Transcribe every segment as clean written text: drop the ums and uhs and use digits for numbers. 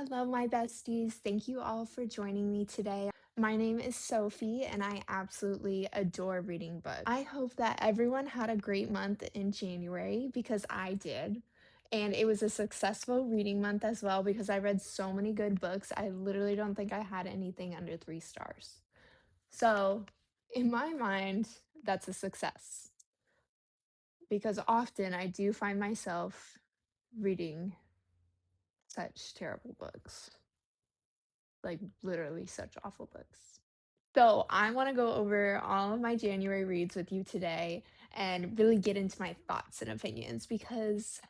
Hello, my besties. Thank you all for joining me today. My name is Sophie, and I absolutely adore reading books. I hope that everyone had a great month in January because I did. And it was a successful reading month as well because I read so many good books. I literally don't think I had anything under 3 stars. So, in my mind, that's a success because often I do find myself reading such terrible books. Like, literally such awful books. So, I wanna go over all of my January reads with you today and really get into my thoughts and opinions because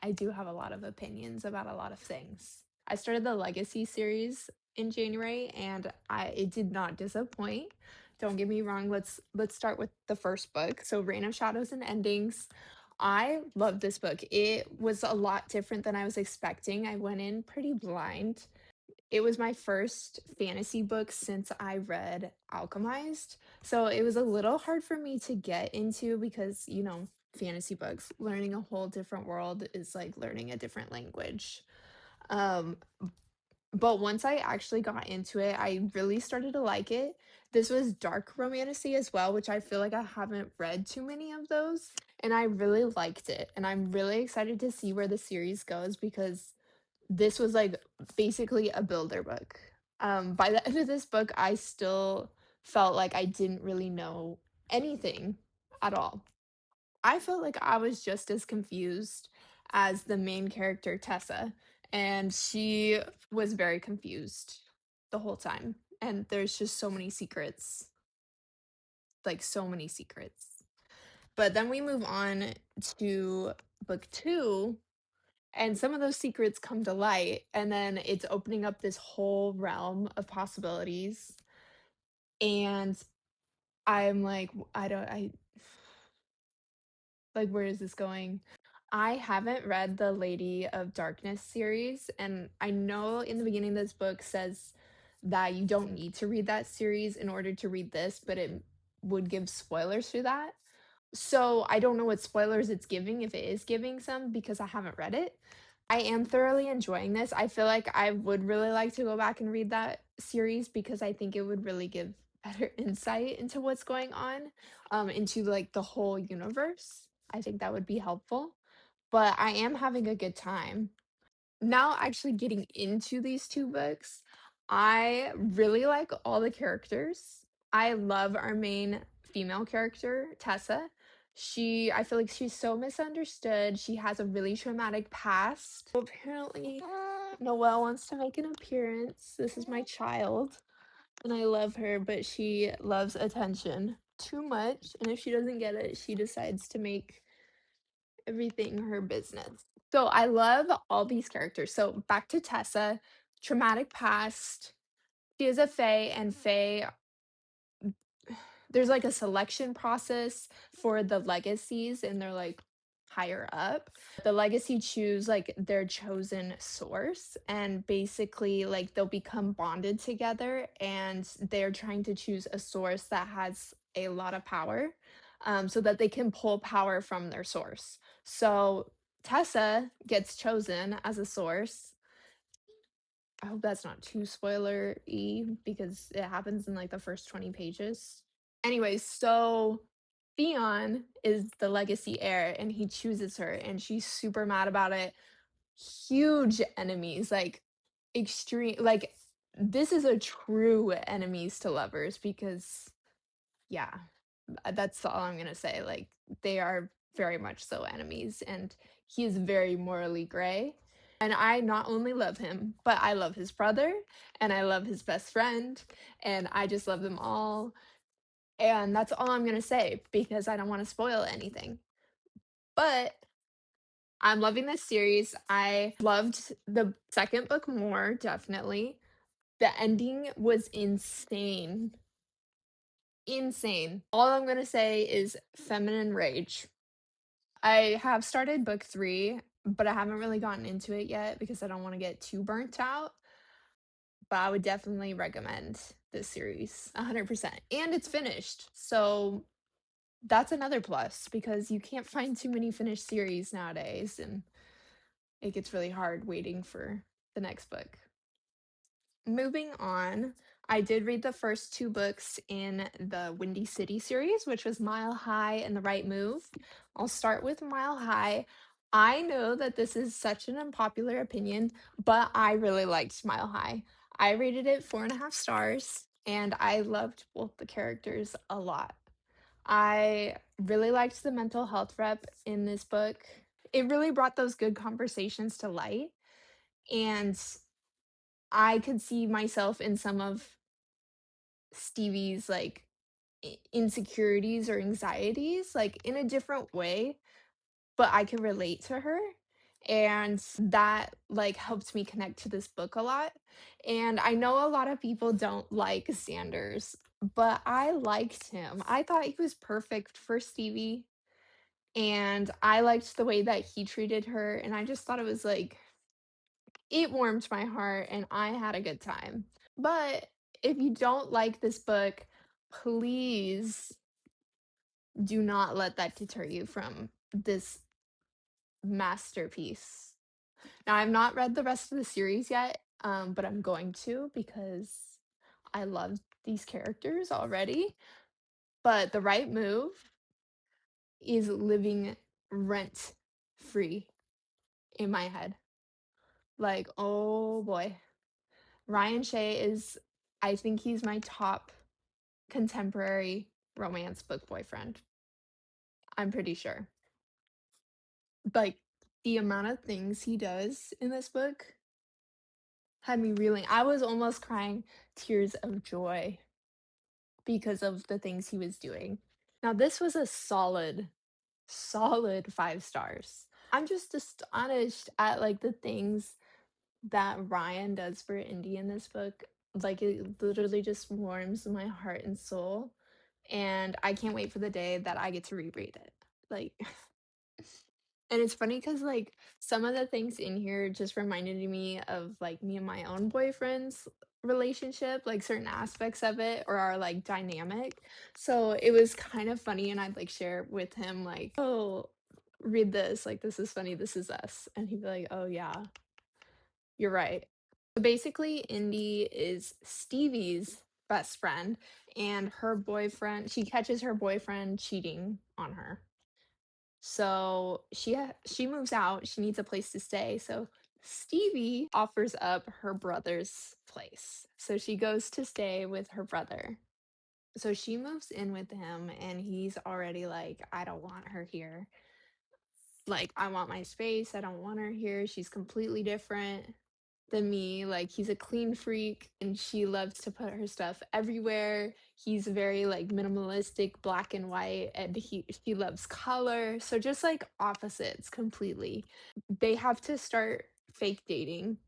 I do have a lot of opinions about a lot of things. I started the Legacy series in January and it did not disappoint. Don't get me wrong, let's start with the first book. So, Reign of Shadows and Endings. I love this book. It was a lot different than I was expecting. I went in pretty blind. It was my first fantasy book since I read Alchemized, so it was a little hard for me to get into because, fantasy books, learning a whole different world is like learning a different language. Um, but once I actually got into it, I really started to like it. This was dark romantasy as well, which I feel like I haven't read too many of those, and I really liked it, and I'm really excited to see where the series goes because this was, like, basically a builder book. By the end of this book, I still felt like I didn't really know anything at all. I felt like I was just as confused as the main character, Tessa, and she was very confused the whole time, and there's just so many secrets, like, so many secrets. But then we move on to book 2, and some of those secrets come to light, and then it's opening up this whole realm of possibilities, and I'm like, I don't I like, where is this going? I haven't read the Lady of Darkness series, and I know in the beginning this book says that you don't need to read that series in order to read this, but it would give spoilers for that. So, I don't know what spoilers it's giving, if it is giving some, because I haven't read it. I am thoroughly enjoying this. I feel like I would really like to go back and read that series because I think it would really give better insight into what's going on, into, like, the whole universe. I think that would be helpful, but I am having a good time. Now actually getting into these 2 books, I really like all the characters. I love our main female character, Tessa. I feel like she's so misunderstood. She has a really traumatic past. Apparently, Noelle wants to make an appearance. This is my child, and I love her, but she loves attention too much, and if she doesn't get it, she decides to make everything her business. So I love all these characters. So back to Tessa, traumatic past. She is a Fae, and Fae, there's like a selection process for the legacies, and they're like higher up. The legacy choose like their chosen source, and basically, like they'll become bonded together, and they're trying to choose a source that has a lot of power, so that they can pull power from their source. So Tessa gets chosen as a source. I hope that's not too spoiler-y because it happens in like the first 20 pages. Anyways, so Theon is the legacy heir and he chooses her and she's super mad about it. Huge enemies, like extreme, like this is a true enemies to lovers because yeah, that's all I'm gonna say. Like they are very much so enemies and he is very morally gray. And I not only love him, but I love his brother and I love his best friend and I just love them all and that's all I'm gonna say because I don't wanna spoil anything. But I'm loving this series. I loved the second book more, definitely. The ending was insane. Insane. All I'm gonna say is feminine rage. I have started book 3, but I haven't really gotten into it yet because I don't wanna get too burnt out, but I would definitely recommend this series 100%, and it's finished, so that's another plus because you can't find too many finished series nowadays, and it gets really hard waiting for the next book. Moving on, I did read the first 2 books in the Windy City series, which was Mile High and The Right Move. I'll start with Mile High. I know that this is such an unpopular opinion, but I really liked Mile High. I rated it 4.5 stars, and I loved both the characters a lot. I really liked the mental health rep in this book. It really brought those good conversations to light, and I could see myself in some of Stevie's, like, insecurities or anxieties, like, in a different way, but I could relate to her, and that, like, helped me connect to this book a lot, and I know a lot of people don't like Sanders, but I liked him. I thought he was perfect for Stevie, and I liked the way that he treated her, and I just thought it was, like, it warmed my heart, and I had a good time. But if you don't like this book, please do not let that deter you from this masterpiece. Now, I've not read the rest of the series yet, but I'm going to because I love these characters already. But The Right Move is living rent free in my head. Like, oh boy. Ryan Shea is, I think he's my top contemporary romance book boyfriend. I'm pretty sure. Like, the amount of things he does in this book had me reeling. I was almost crying tears of joy because of the things he was doing. Now, this was a solid 5 stars. I'm just astonished at, like, the things that Ryan does for Indy in this book. Like, it literally just warms my heart and soul, and I can't wait for the day that I get to reread it. Like, and it's funny because, like, some of the things in here just reminded me of, like, me and my own boyfriend's relationship, like, certain aspects of it or our, like, dynamic. So, it was kind of funny, and I'd, like, share with him, like, "Oh, read this, like, this is funny, this is us." And he'd be like, "Oh, yeah, you're right." So, basically, Indy is Stevie's best friend, and her boyfriend she catches her boyfriend cheating on her. So she moves out, she needs a place to stay, so Stevie offers up her brother's place. So she goes to stay with her brother. So she moves in with him and he's already like, "I don't want her here. Like, I want my space. I don't want her here. She's completely different than me." Like, he's a clean freak and she loves to put her stuff everywhere. He's very like minimalistic, black and white, and she loves color. So just like opposites completely. They have to start fake dating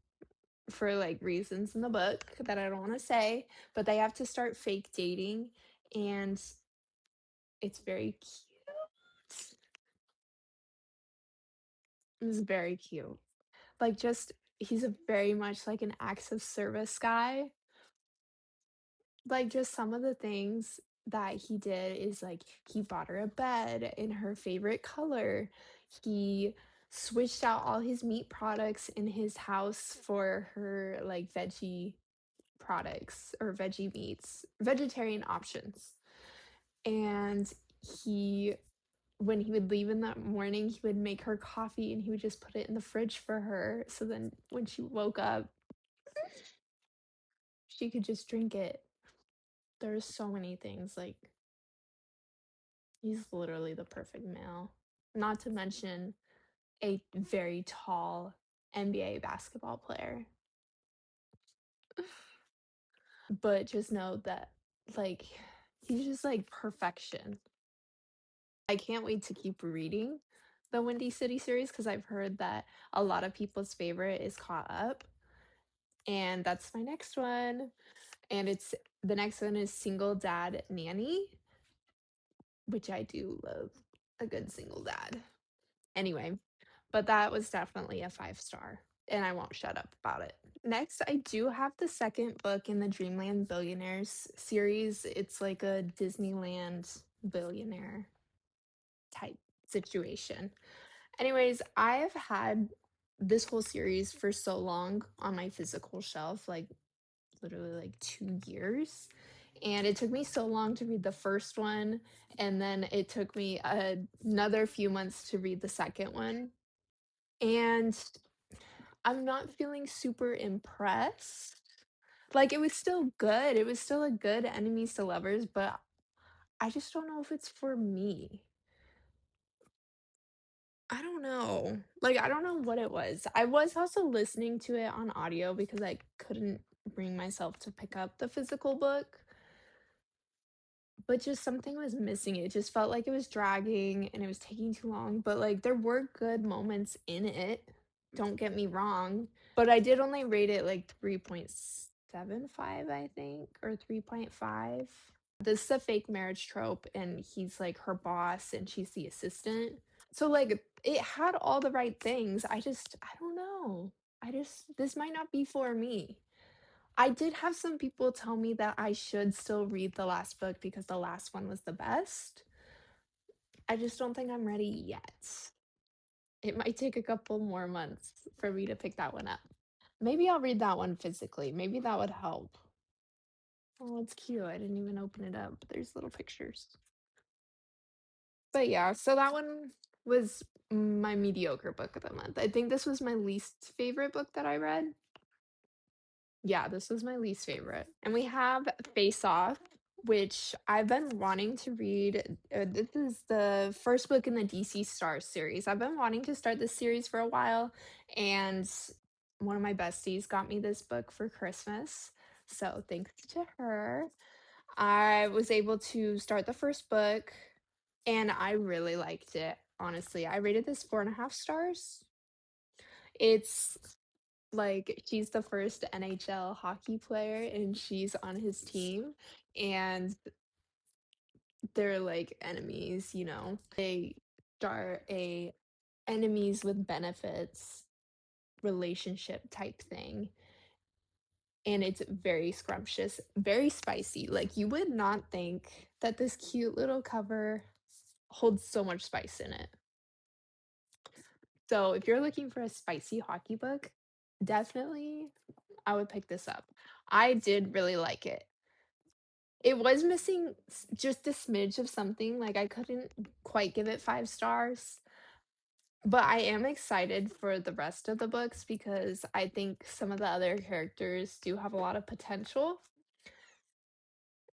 for like reasons in the book that I don't want to say, but they have to start fake dating and it's very cute. It's very cute. Like, just he's a very much like an acts of service guy. Like, just some of the things that he did is, like, he bought her a bed in her favorite color. He switched out all his meat products in his house for her, like, veggie products or veggie meats, vegetarian options. And he when he would leave in the morning, he would make her coffee and he would just put it in the fridge for her, so then when she woke up, she could just drink it. There's so many things, like, he's literally the perfect male. Not to mention a very tall NBA basketball player. But just know that, like, he's just like perfection. I can't wait to keep reading the Windy City series because I've heard that a lot of people's favorite is Caught Up. And that's my next one. And it's the next one is Single Dad Nanny, which I do love a good single dad. Anyway, but that was definitely a 5 star, and I won't shut up about it. Next, I do have the second book in the Dreamland Billionaires series. It's like a Disneyland billionaire type situation. Anyways, I've had this whole series for so long on my physical shelf, like literally like 2 years. And it took me so long to read the first one. And then it took me another few months to read the second one. And I'm not feeling super impressed. Like, it was still good. It was still a good enemies to lovers, but I just don't know if it's for me. I don't know. Like, I don't know what it was. I was also listening to it on audio because I couldn't bring myself to pick up the physical book, but just something was missing. It just felt like it was dragging and it was taking too long, but, like, there were good moments in it, don't get me wrong, but I did only rate it, like, 3.75, I think, or 3.5. This is a fake marriage trope, and he's, like, her boss, and she's the assistant. So, like, it had all the right things. I don't know. This might not be for me. I did have some people tell me that I should still read the last book because the last one was the best. I just don't think I'm ready yet. It might take a couple more months for me to pick that one up. Maybe I'll read that one physically. Maybe that would help. Oh, it's cute. I didn't even open it up. There's little pictures. But yeah, so that one was my mediocre book of the month. I think this was my least favorite book that I read. Yeah, this was my least favorite. And we have Face Off, which I've been wanting to read. This is the first book in the DC Stars series. I've been wanting to start this series for a while, and one of my besties got me this book for Christmas. So thanks to her. I was able to start the first book, and I really liked it, honestly. I rated this 4.5 stars. It's like, she's the first NHL hockey player, and she's on his team, and they're, like, enemies, you know? They start a enemies with benefits relationship type thing, and it's very scrumptious, very spicy. Like, you would not think that this cute little cover holds so much spice in it. So, if you're looking for a spicy hockey book, definitely I would pick this up. I did really like it. It was missing just a smidge of something, like, I couldn't quite give it 5 stars, but I am excited for the rest of the books because I think some of the other characters do have a lot of potential.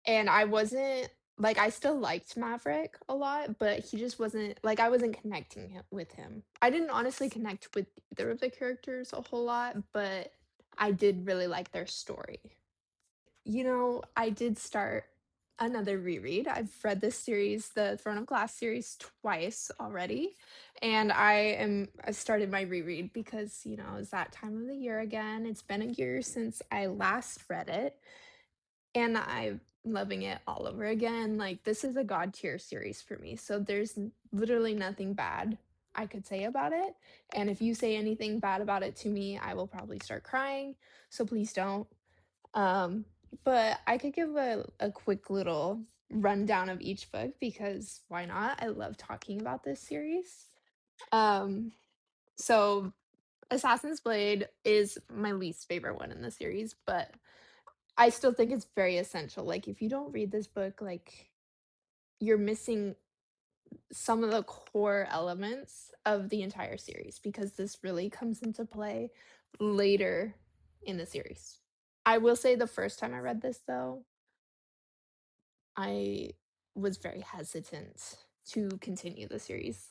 And I wasn't like, I still liked Maverick a lot, but he just wasn't like, I wasn't connecting with him. I didn't honestly connect with either of the characters a whole lot, but I did really like their story. You know, I did start another reread. I've read this series, the Throne of Glass series, twice already, and I started my reread because, you know, it's that time of the year again. It's been a year since I last read it, and I'm loving it all over again. Like, this is a god tier series for me, so there's literally nothing bad I could say about it, and if you say anything bad about it to me, I will probably start crying, so please don't. Um, but I could give a quick little rundown of each book because why not? I love talking about this series. Um, so Assassin's Blade is my least favorite one in the series, but I still think it's very essential. Like, if you don't read this book, like, you're missing some of the core elements of the entire series because this really comes into play later in the series. I will say the first time I read this, though, I was very hesitant to continue the series.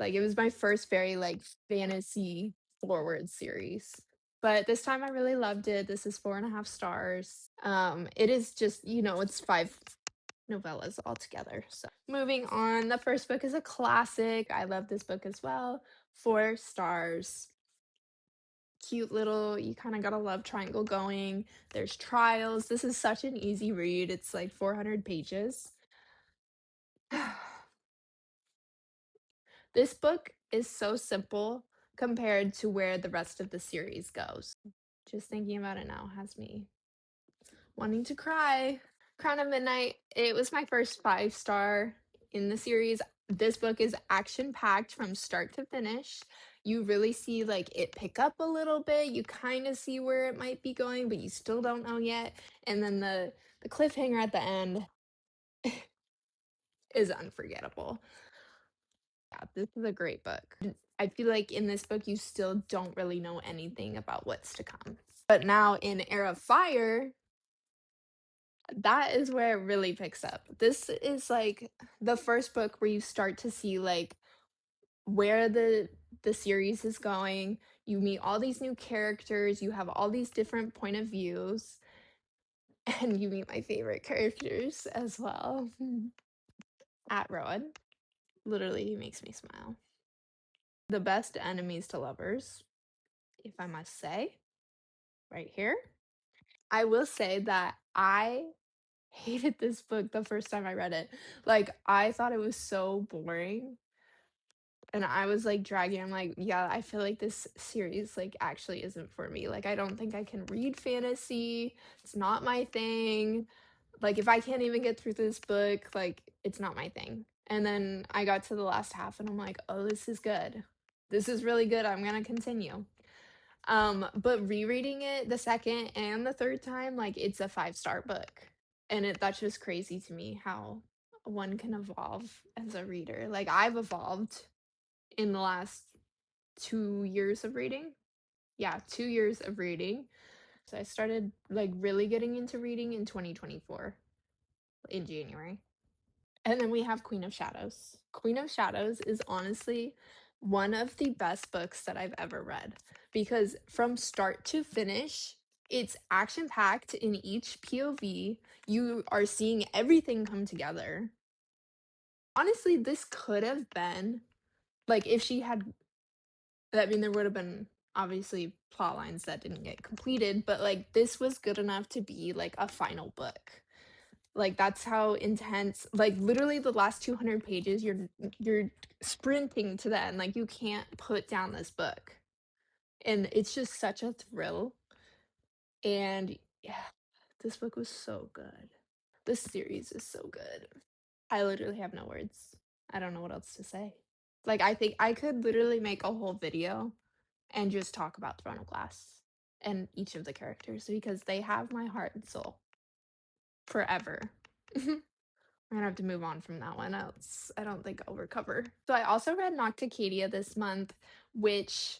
Like, it was my first very, like, fantasy forward series. But this time I really loved it. This is 4.5 stars. It is just, you know, it's 5 novellas altogether. So moving on, the first book is a classic. I love this book as well. 4 stars. Cute little, you kind of got a love triangle going. There's trials. This is such an easy read. It's like 400 pages. This book is so simple compared to where the rest of the series goes. Just thinking about it now has me wanting to cry. Crown of Midnight, it was my first 5 star in the series. This book is action packed from start to finish. you really see like it pick up a little bit. You kind of see where it might be going, but you still don't know yet. And then the cliffhanger at the end is unforgettable. Yeah, this is a great book. I feel like in this book you still don't really know anything about what's to come. But now in Heir of Fire, that is where it really picks up. This is like the first book where you start to see like where the series is going. You meet all these new characters, you have all these different point of views, and you meet my favorite characters as well. At Rowan. Literally, he makes me smile. The best enemies to lovers, if I must say, right here. I will say that I hated this book the first time I read it. Like, I thought it was so boring. And I was like dragging, I'm like, yeah, I feel like this series like actually isn't for me. Like, I don't think I can read fantasy. It's not my thing. Like, if I can't even get through this book, like, it's not my thing. And then I got to the last half and I'm like, oh, this is good. This is really good. I'm gonna continue. But rereading it the second and the third time, like, it's a 5-star book. And that's just crazy to me how one can evolve as a reader. Like, I've evolved in the last 2 years of reading. Yeah, 2 years of reading. So I started like really getting into reading in 2024 in January. And then we have Queen of Shadows. Queen of Shadows is honestly one of the best books that I've ever read because from start to finish, it's action packed in each POV. You are seeing everything come together. Honestly, this could have been like if she had, I mean, there would have been obviously plot lines that didn't get completed, but like this was good enough to be like a final book. Like that's how intense, like literally the last 200 pages you're sprinting to the end. Like you can't put down this book. And it's just such a thrill. And yeah, this book was so good. This series is so good. I literally have no words. I don't know what else to say. Like I think I could literally make a whole video and just talk about Throne of Glass and each of the characters because they have my heart and soul forever. I'm gonna have to move on from that one else. I don't think I'll recover. So I also read Nocticadia this month, which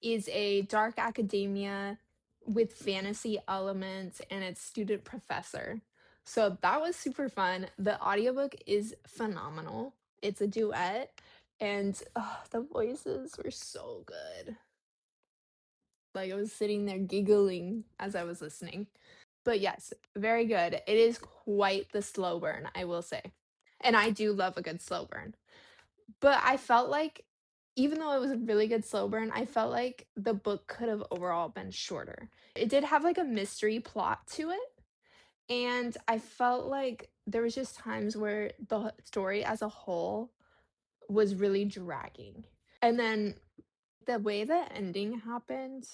is a dark academia with fantasy elements and it's student professor. So that was super fun. The audiobook is phenomenal. It's a duet and the voices were so good. Like I was sitting there giggling as I was listening. But yes, very good. It is quite the slow burn, I will say. And I do love a good slow burn. But I felt like even though it was a really good slow burn, I felt like the book could have overall been shorter. It did have like a mystery plot to it, and I felt like there was just times where the story as a whole was really dragging. And then the way the ending happened,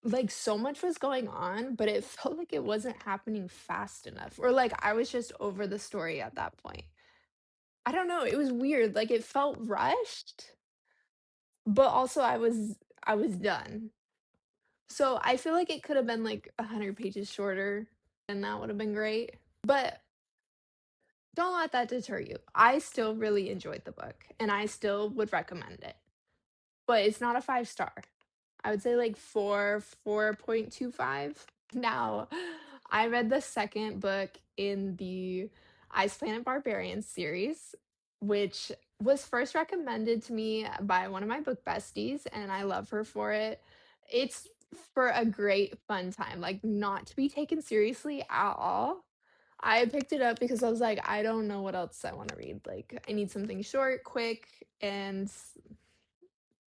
like so much was going on, but it felt like it wasn't happening fast enough. Or like I was just over the story at that point. I don't know, it was weird. Like it felt rushed, but also I was done. So I feel like it could have been like 100 pages shorter and that would have been great. But don't let that deter you. I still really enjoyed the book and I still would recommend it. But it's not a 5-star. I would say like 4.25. Now, I read the second book in the Ice Planet Barbarians series, which was first recommended to me by one of my book besties, and I love her for it. It's for a great fun time, like not to be taken seriously at all. I picked it up because I was like, I don't know what else I want to read. Like, I need something short, quick, and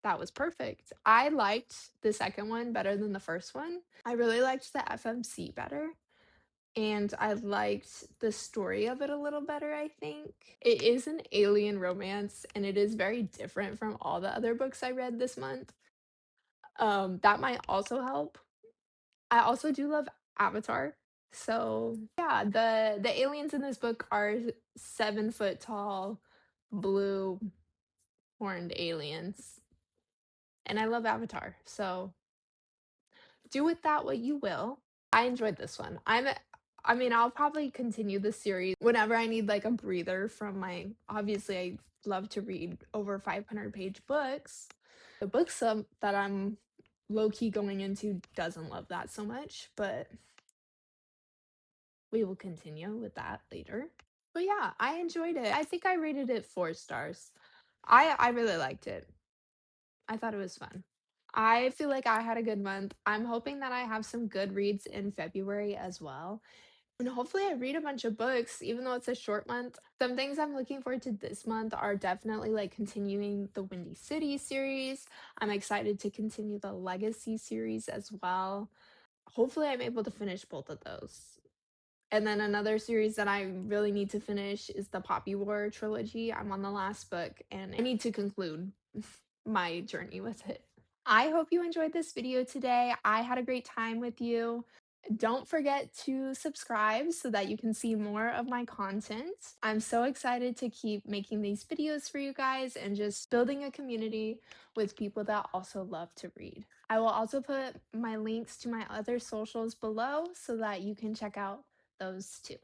that was perfect. I liked the second one better than the first one. I really liked the FMC better. And I liked the story of it a little better, I think. It is an alien romance and it is very different from all the other books I read this month. That might also help. I also do love Avatar. So yeah, the aliens in this book are 7 foot tall, blue horned aliens. and I love Avatar, so do with that what you will. I enjoyed this one. I mean, I'll probably continue the series whenever I need like a breather from my obviously I love to read over 500-page books. The books that I'm low key going into doesn't love that so much, but we will continue with that later. But yeah, I enjoyed it. I think I rated it 4 stars. I really liked it. I thought it was fun. I feel like I had a good month. I'm hoping that I have some good reads in February as well. And hopefully I read a bunch of books, even though it's a short month. Some things I'm looking forward to this month are definitely like continuing the Windy City series. I'm excited to continue the Legacy series as well. Hopefully I'm able to finish both of those. And then another series that I really need to finish is the Poppy War trilogy. I'm on the last book and I need to conclude my journey with it. I hope you enjoyed this video today. I had a great time with you. Don't forget to subscribe so that you can see more of my content. I'm so excited to keep making these videos for you guys and just building a community with people that also love to read. I will also put my links to my other socials below so that you can check out those too.